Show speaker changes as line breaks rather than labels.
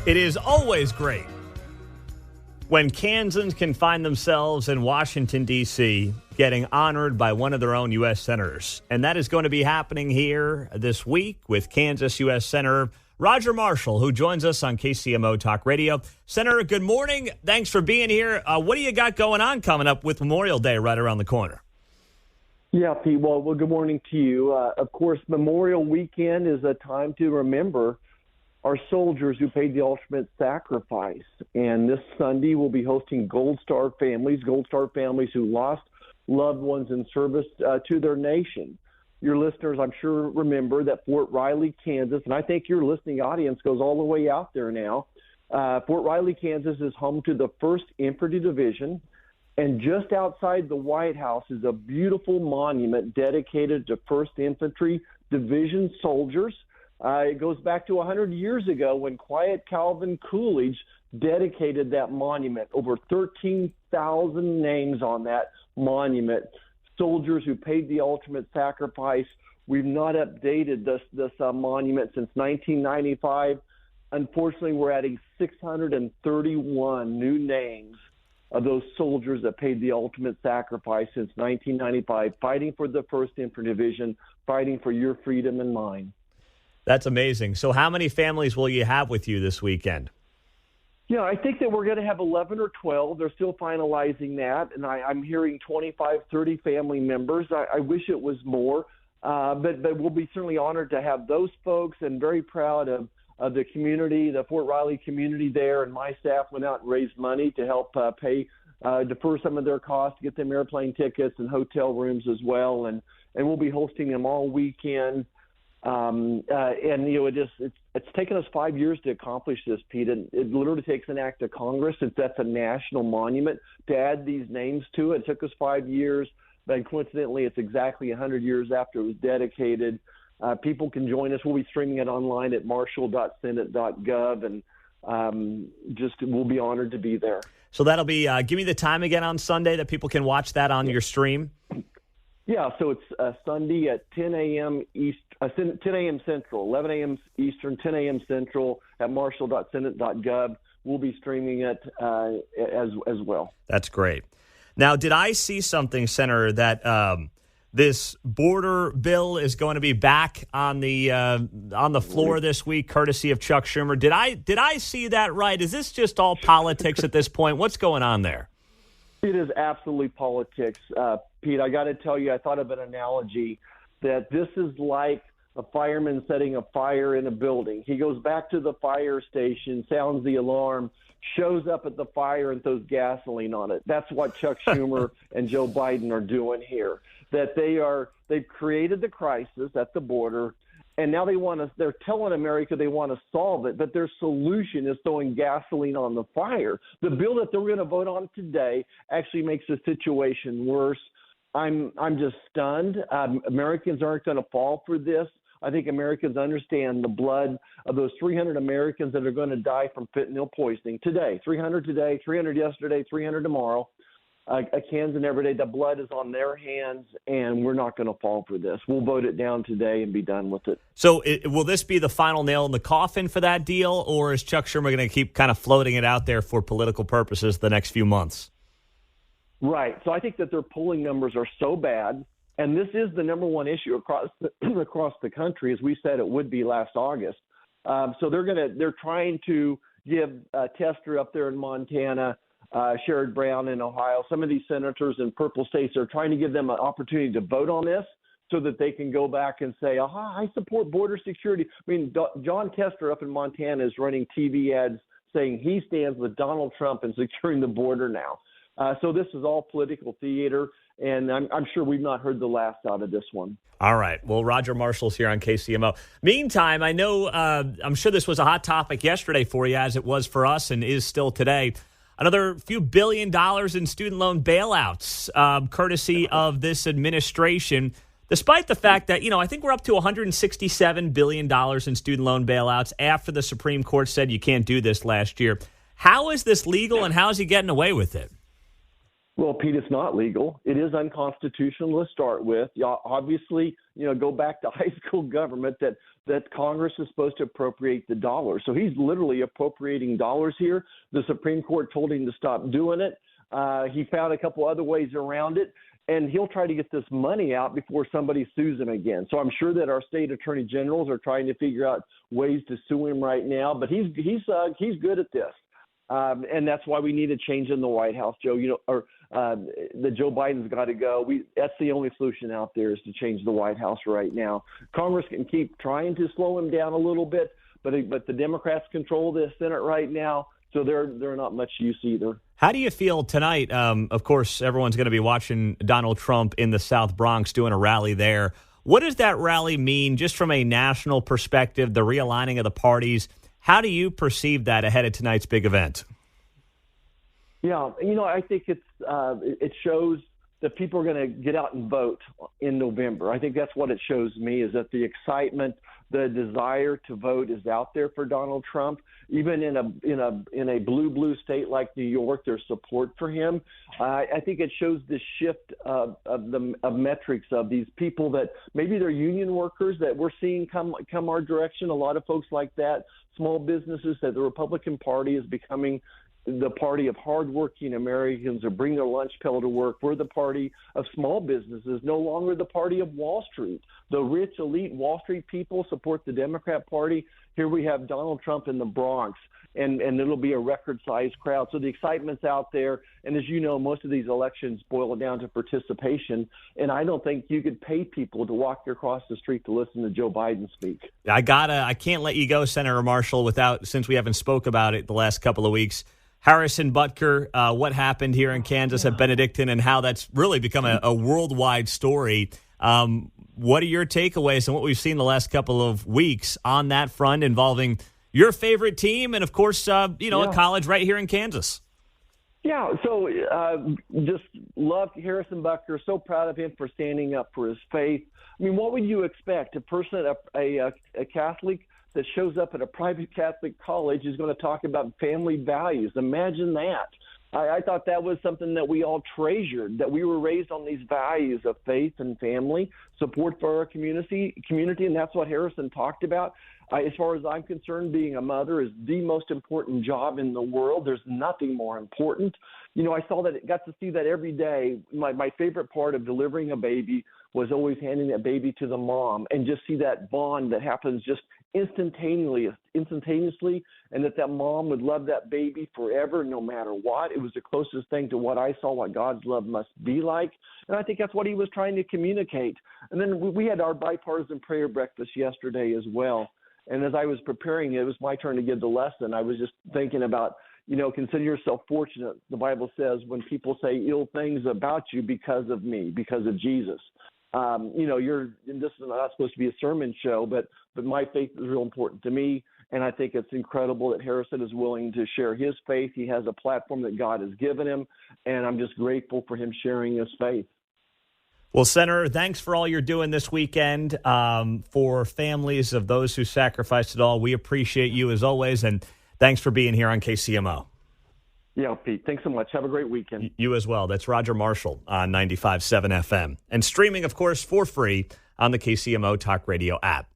It is always great when Kansans can find themselves in Washington, D.C., getting honored by one of their own U.S. senators. And that is going to be happening here this week with Kansas U.S. Senator Roger Marshall, who joins us on KCMO Talk Radio. Senator, good morning. Thanks for being here. What do you got going on coming up with Memorial Day right around the corner?
Yeah, Pete. Well, good morning to you. Of course, Memorial Weekend is a time to remember our soldiers who paid the ultimate sacrifice. And this Sunday, we'll be hosting Gold Star families who lost loved ones in service to their nation. Your listeners, I'm sure, remember that Fort Riley, Kansas, and I think your listening audience goes all the way out there now. Fort Riley, Kansas is home to the 1st Infantry Division, and just outside the White House is a beautiful monument dedicated to 1st Infantry Division soldiers. It goes back to 100 years ago when Quiet Calvin Coolidge dedicated that monument. Over 13,000 names on that monument. Soldiers who paid the ultimate sacrifice. We've not updated this monument since 1995. Unfortunately, we're adding 631 new names of those soldiers that paid the ultimate sacrifice since 1995, fighting for the 1st Infantry Division, fighting for your freedom and mine.
That's amazing. So how many families will you have with you this weekend?
Yeah, I think that we're going to have 11 or 12. They're still finalizing that, and I'm hearing 25, 30 family members. I wish it was more, but we'll be certainly honored to have those folks and very proud of the community, the Fort Riley community there, and my staff went out and raised money to help defer some of their costs, get them airplane tickets and hotel rooms as well, and we'll be hosting them all weekend. And it's taken us 5 years to accomplish this, Pete. And it literally takes an act of Congress, since that's a national monument, to add these names to it. It took us 5 years, but coincidentally, it's exactly 100 years after it was dedicated. People can join us. We'll be streaming it online at marshall.senate.gov, and we'll be honored to be there.
So that'll be. Give me the time again on Sunday that people can watch that on your stream.
Yeah, so it's Sunday at 10 a.m. 10 a.m. Central, 11 a.m. Eastern, 10 a.m. Central at marshall.senate.gov. We'll be streaming it as well. That's
great. Now, did I see something, Senator, that this border bill is going to be back on the floor this week, courtesy of Chuck Schumer? Did I see that right? Is this just all politics at this point? What's going on there?
It is absolutely politics, Pete. I got to tell you, I thought of an analogy that this is like a fireman setting a fire in a building. He goes back to the fire station, sounds the alarm, shows up at the fire and throws gasoline on it. That's what Chuck Schumer and Joe Biden are doing here. That they've created the crisis at the border, and now they're telling America they want to solve it, but their solution is throwing gasoline on the fire. The bill that they're going to vote on today actually makes the situation worse. I'm just stunned. Americans aren't going to fall for this. I think Americans understand the blood of those 300 Americans that are going to die from fentanyl poisoning today. 300 today, 300 yesterday, 300 tomorrow. Kansas every day. The blood is on their hands, and we're not going to fall for this. We'll vote it down today and be done with it.
So will this be the final nail in the coffin for that deal, or is Chuck Schumer going to keep kind of floating it out there for political purposes the next few months?
Right. So I think that their polling numbers are so bad, and this is the number one issue across the country, as we said it would be last August. So they're trying to give Tester up there in Montana, Sherrod Brown in Ohio, some of these senators in purple states are trying to give them an opportunity to vote on this so that they can go back and say, I support border security. I mean, John Tester up in Montana is running TV ads saying he stands with Donald Trump in securing the border now. So this is all political theater, and I'm sure we've not heard the last out of this one.
All right. Well, Roger Marshall's here on KCMO. Meantime, I know I'm sure this was a hot topic yesterday for you, as it was for us and is still today. Another few $1 billion in student loan bailouts, courtesy of this administration, despite the fact that, I think we're up to $167 billion in student loan bailouts after the Supreme Court said you can't do this last year. How is this legal, and how is he getting away with it?
Well, Pete, it's not legal. It is unconstitutional to start with. Obviously, go back to high school government that Congress is supposed to appropriate the dollars. So he's literally appropriating dollars here. The Supreme Court told him to stop doing it. He found a couple other ways around it, and he'll try to get this money out before somebody sues him again. So I'm sure that our state attorney generals are trying to figure out ways to sue him right now. But he's good at this. And that's why we need a change in the White House, Joe. The Joe Biden's got to go. That's the only solution out there, is to change the White House right now. Congress can keep trying to slow him down a little bit, but the Democrats control the Senate right now, so they're not much use either.
How do you feel tonight? Of course, everyone's going to be watching Donald Trump in the South Bronx doing a rally there. What does that rally mean, just from a national perspective, the realigning of the parties? How do you perceive that ahead of tonight's big event?
Yeah, I think it shows that people are going to get out and vote in November. I think that's what it shows me, is that the excitement, the desire to vote is out there for Donald Trump. Even in a blue state like New York, there's support for him. I think it shows the shift of metrics of these people that maybe they're union workers that we're seeing come our direction. A lot of folks like that, small businesses, that the Republican Party is becoming the party of hardworking Americans who bring their lunch pail to work. We're the party of small businesses, no longer the party of Wall Street. The rich, elite Wall Street people support the Democrat Party. Here we have Donald Trump in the Bronx, and it'll be a record-sized crowd. So the excitement's out there, and as you know, most of these elections boil down to participation, and I don't think you could pay people to walk across the street to listen to Joe Biden speak. I
can't let you go, Senator Marshall, since we haven't spoke about it the last couple of weeks. Harrison Butker, what happened here in Kansas at Benedictine, and how that's really become a worldwide story. What are your takeaways on what we've seen the last couple of weeks on that front, involving your favorite team and, of course, a college right here in Kansas?
Yeah, so just love Harrison Butker. So proud of him for standing up for his faith. I mean, what would you expect? A person, a Catholic that shows up at a private Catholic college is going to talk about family values. Imagine that. I thought that was something that we all treasured, that we were raised on these values of faith and family, support for our community, and that's what Harrison talked about. As far as I'm concerned, being a mother is the most important job in the world. There's nothing more important. I got to see that every day. My favorite part of delivering a baby was always handing that baby to the mom, and just see that bond that happens just instantaneously, and that mom would love that baby forever, no matter what. It was the closest thing to what I saw what God's love must be like, and I think that's what he was trying to communicate. And then we had our bipartisan prayer breakfast yesterday as well, and as I was preparing, it was my turn to give the lesson. I was just thinking about, consider yourself fortunate. The Bible says when people say ill things about you because of me, because of Jesus. This is not supposed to be a sermon show, but my faith is real important to me, and I think it's incredible that Harrison is willing to share his faith. He has a platform that God has given him, and I'm just grateful for him sharing his faith.
Well, Senator, thanks for all you're doing this weekend for families of those who sacrificed it all. We appreciate you as always, and thanks for being here on KCMO.
Yeah, Pete, thanks so much. Have a great weekend.
You as well. That's Roger Marshall on 95.7 FM. And streaming, of course, for free on the KCMO Talk Radio app.